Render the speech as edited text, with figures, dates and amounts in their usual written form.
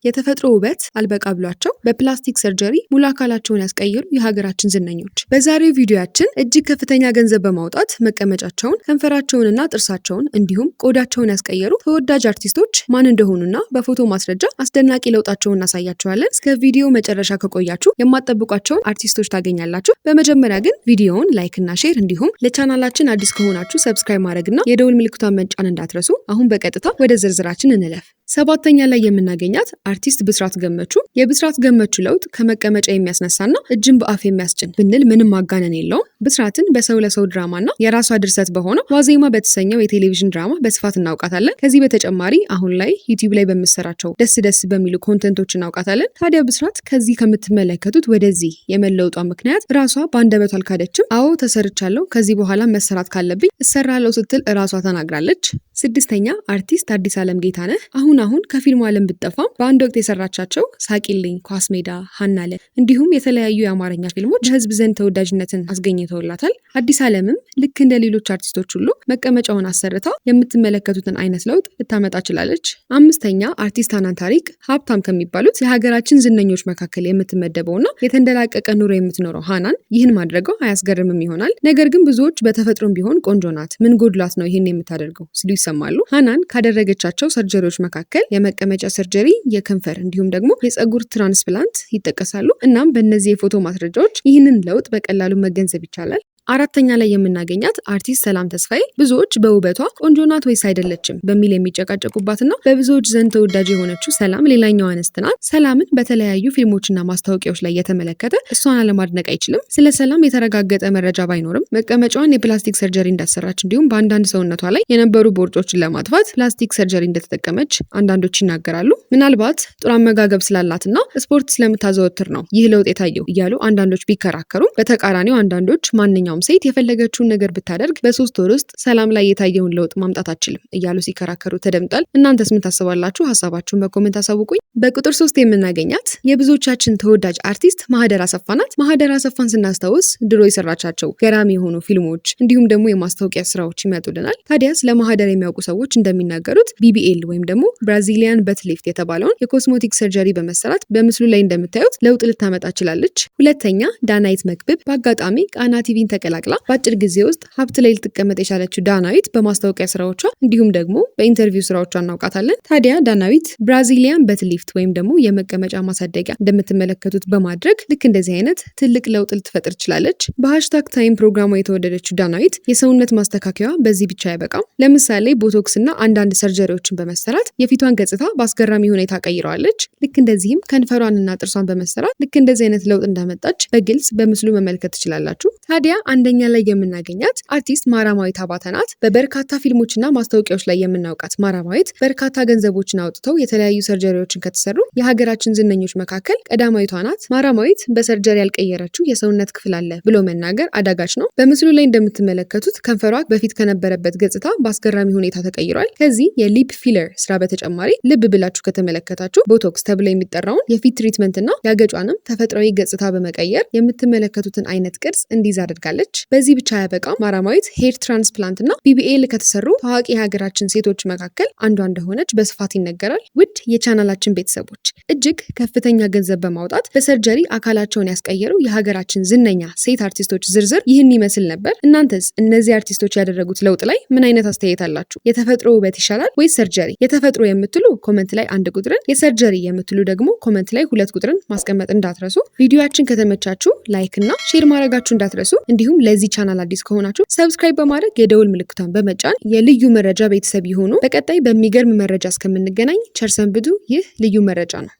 የተፈጥሮ ውበት አልበቃ ብሏቸው በፕላስቲክ ሰርጀሪ ሙሉ አካላቸውን ያስቀየሩ የሀገራችን ዝነኞች። በዛሬው ቪዲዮአችን እጅግ ከፍተኛ ገንዘብ በማውጣት መቀመጫቸውን፣ ከንፈራቸውንና ጥርሳቸውን እንዲሁም ቆዳቸውን ያስቀየሩ ተወዳጅ አርቲስቶች ማን እንደሆኑና በፎቶ ማስረጃ አስደናቂ ለውጣቸውን እናሳያቸዋለን። እስከ ቪዲዮ መጨረሻ ከቆያችሁ የማትጠብቋቸውን አርቲስቶች ታገኛላችሁ። በመጀመሪያ ግን ቪዲዮውን ላይክ እና ሼር እንዲሁም ለቻናላችን አዲስ ከሆናችሁ ሰብስክራይብ ማድረግና የደውል ምልክቷን መጫን እንዳትረሱ። አሁን በቀጥታ ወደ ዝርዝራችን እንለፍ። ሰባተኛ ላይ የምናገኛት አርቲስት ብስራት ገመቹ። የብስራት ገመቹ ለውጥ ከመቀመጫ የሚያስነሳና እጅን በአፍ የሚያስጭን ብንል ምንም ማጋነን የለውም። ብስራትን በሰው ለሰው ድራማና የራሷ ድርሰት በሆነው ዋዜማ በተሰኘው የቴሌቪዥን ድራማ በስፋት እናውቃታለን። ከዚህ በተጨማሪ አሁን ላይ ዩቲዩብ ላይ በምትሰራቸው ደስ በሚሉ ኮንተንቶች እናውቃታለን። ታዲያ ብስራት ከዚህ ከምትመለከቱት ወደዚህ የመለውጧ ምክንያት ራሷ በአንደበቷ አልካደችም። አዎ ተሰርቻለሁ፣ ከዚህ በኋላ መሰራት ካለብኝ እሰራለሁ ስትል ራሷ ተናግራለች። ስድስተኛ አርቲስት አዲስ ዓለም ጌታነህ አሁን ከፊልሙ ዓለም ብትጠፋም በአንድ ወቅት የሰራቻቸው ሳቂልኝ፣ ኳስ ሜዳ፣ ሀናለ እንዲሁም የተለያዩ የአማርኛ ፊልሞች በህዝብ ዘንድ ተወዳጅነትን አስገኝተውላታል። አዲስ ዓለምም ልክ እንደ ሌሎች አርቲስቶች ሁሉ መቀመጫውን አሰርታ የምትመለከቱትን አይነት ለውጥ ልታመጣ ችላለች። አምስተኛ አርቲስት ሀናን ታሪክ ሀብታም ከሚባሉት የሀገራችን ዝነኞች መካከል የምትመደበውና የተንደላቀቀ ኑሮ የምትኖረው ሀናን ይህን ማድረገው አያስገርምም ይሆናል። ነገር ግን ብዙዎች በተፈጥሮም ቢሆን ቆንጆ ናት፣ ምን ጎድሏት ነው ይህን የምታደርገው ሲሉ ይሰማሉ። ሀናን ካደረገቻቸው ሰርጀሪዎች መካከል የመቀመጫ ሰርጀሪ፣ የከንፈር እንዲሁም ደግሞ የፀጉር ትራንስፕላንት ይጠቀሳሉ። እናም በእነዚህ የፎቶ ማስረጃዎች ይህንን ለውጥ በቀላሉ መገንዘብ ይቻላል። አራተኛ ላይ የምናገኛት አርቲስት ሰላም ተስፋዬ ብዙዎች በውበቷ ቆንጆ ናት ወይስ አይደለችም በሚል የሚጨቃጨቁባትና በብዙዎች ዘንድ ተወዳጅ የሆነችው ሰላም ሌላኛዋ አንስት ናት። ሰላምን በተለያዩ ፊልሞችና ማስታወቂያዎች ላይ የተመለከተ እሷን አለማድነቅ አይችልም። ስለ ሰላም የተረጋገጠ መረጃ ባይኖርም መቀመጫዋን የፕላስቲክ ሰርጀሪ እንዳሰራች እንዲሁም በአንዳንድ ሰውነቷ ላይ የነበሩ ቦርጮችን ለማጥፋት ፕላስቲክ ሰርጀሪ እንደተጠቀመች አንዳንዶች ይናገራሉ። ምናልባት ጥሩ አመጋገብ ስላላትና ስፖርት ስለምታዘወትር ነው ይህ ለውጥ የታየው እያሉ አንዳንዶች ቢከራከሩም በተቃራኒው አንዳንዶች ማንኛውም ሴት የፈለገችውን ነገር ብታደርግ በ3 ወር ውስጥ ሰላም ላይ የታየውን ለውጥ ማምጣት አትችልም እያሉ ሲከራከሩ ተደምጧል። እናንተስ ምን ታስባላችሁ? ሀሳባችሁን በኮሜንት አሳውቁኝ። በቁጥር 3 የምናገኛት የብዙዎቻችን ተወዳጅ አርቲስት ማህደር አሰፋ ናት። ማህደር አሰፋን ስናስታውስ ድሮ የሰራቻቸው ገራሚ የሆኑ ፊልሞች እንዲሁም ደግሞ የማስታወቂያ ስራዎች ይመጡልናል። ታዲያ ስለ ማህደር የሚያውቁ ሰዎች እንደሚናገሩት BBL ወይም ደግሞ ብራዚሊያን በት ሊፍት የተባለውን የኮስሞቲክ ሰርጀሪ በመሰራት በምስሉ ላይ እንደምታዩት ለውጥ ልታመጣ ችላለች። ሁለተኛ ዳናይት መክብብ በአጋጣሚ ቃና ቲቪን ተቀላቅላ በአጭር ጊዜ ውስጥ ሀብት ላይ ልትቀመጥ የቻለችው ዳናዊት በማስታወቂያ ስራዎቿ እንዲሁም ደግሞ በኢንተርቪው ስራዎቿ እናውቃታለን። ታዲያ ዳናዊት ብራዚሊያን በት ሊፍት ወይም ደግሞ የመቀመጫ ማሳደጊያ እንደምትመለከቱት በማድረግ ልክ እንደዚህ አይነት ትልቅ ለውጥ ልትፈጥር ችላለች። በሃሽታግ ታይም ፕሮግራሟ የተወደደችው ዳናዊት የሰውነት ማስተካከያ በዚህ ብቻ አይበቃም። ለምሳሌ ቦቶክስ እና አንዳንድ ሰርጀሪዎችን በመሰራት የፊቷን ገጽታ በአስገራሚ ሁኔታ ቀይረዋለች። ልክ እንደዚህም ከንፈሯንና ጥርሷን በመሰራት ልክ እንደዚህ አይነት ለውጥ እንዳመጣች በግልጽ በምስሉ መመልከት ትችላላችሁ። ታዲያ አንደኛ ላይ የምናገኛት አርቲስት ማራማዊት አባተ ናት። በበርካታ ፊልሞችና ማስታወቂያዎች ላይ የምናውቃት ማራማዊት በርካታ ገንዘቦችን አውጥተው የተለያዩ ሰርጀሪዎችን ከተሰሩ የሀገራችን ዝነኞች መካከል ቀዳማዊቷ ናት። ማራማዊት በሰርጀሪ ያልቀየረችው የሰውነት ክፍል አለ ብሎ መናገር አዳጋች ነው። በምስሉ ላይ እንደምትመለከቱት ከንፈሯ በፊት ከነበረበት ገጽታ በአስገራሚ ሁኔታ ተቀይሯል። ከዚህ የሊፕ ፊለር ስራ በተጨማሪ ልብ ብላችሁ ከተመለከታችሁ ቦቶክስ ተብሎ የሚጠራውን የፊት ትሪትመንትና ያገጯንም ተፈጥሯዊ ገጽታ በመቀየር የምትመለከቱትን አይነት ቅርጽ እንዲይዝ አድርጋለች። በዚህ ብቻ ያበቃም። ማራማዊት ሄር ትራንስፕላንት እና BBL ከተሰሩ ታዋቂ የሀገራችን ሴቶች መካከል አንዷ እንደሆነች በስፋት ይነገራል። ውድ የቻናላችን ቤተሰቦች እጅግ ከፍተኛ ገንዘብ በማውጣት በሰርጀሪ አካላቸውን ያስቀየሩ የሀገራችን ዝነኛ ሴት አርቲስቶች ዝርዝር ይህን ይመስል ነበር። እናንተስ እነዚህ አርቲስቶች ያደረጉት ለውጥ ላይ ምን አይነት አስተያየት አላችሁ? የተፈጥሮ ውበት ይሻላል ወይስ ሰርጀሪ? የተፈጥሮ የምትሉ ኮመንት ላይ 1 ቁጥርን፣ የሰርጀሪ የምትሉ ደግሞ ኮመንት ላይ 2 ቁጥርን ማስቀመጥ እንዳትረሱ። ቪዲዮአችን ከተመቻችሁ ላይክ እና ሼር ማድረጋችሁ እንዳትረሱ። እንዲሁም ለዚህ ቻናል አዲስ ከሆናችሁ ሰብስክራይብ በማድረግ የደውል ምልክቷን በመጫን የልዩ መረጃ ቤተሰብ ይሁኑ። በቀጣይ በሚገርም መረጃ እስከምንገናኝ ቸር ሰንብቱ። ይህ ልዩ መረጃ ነው።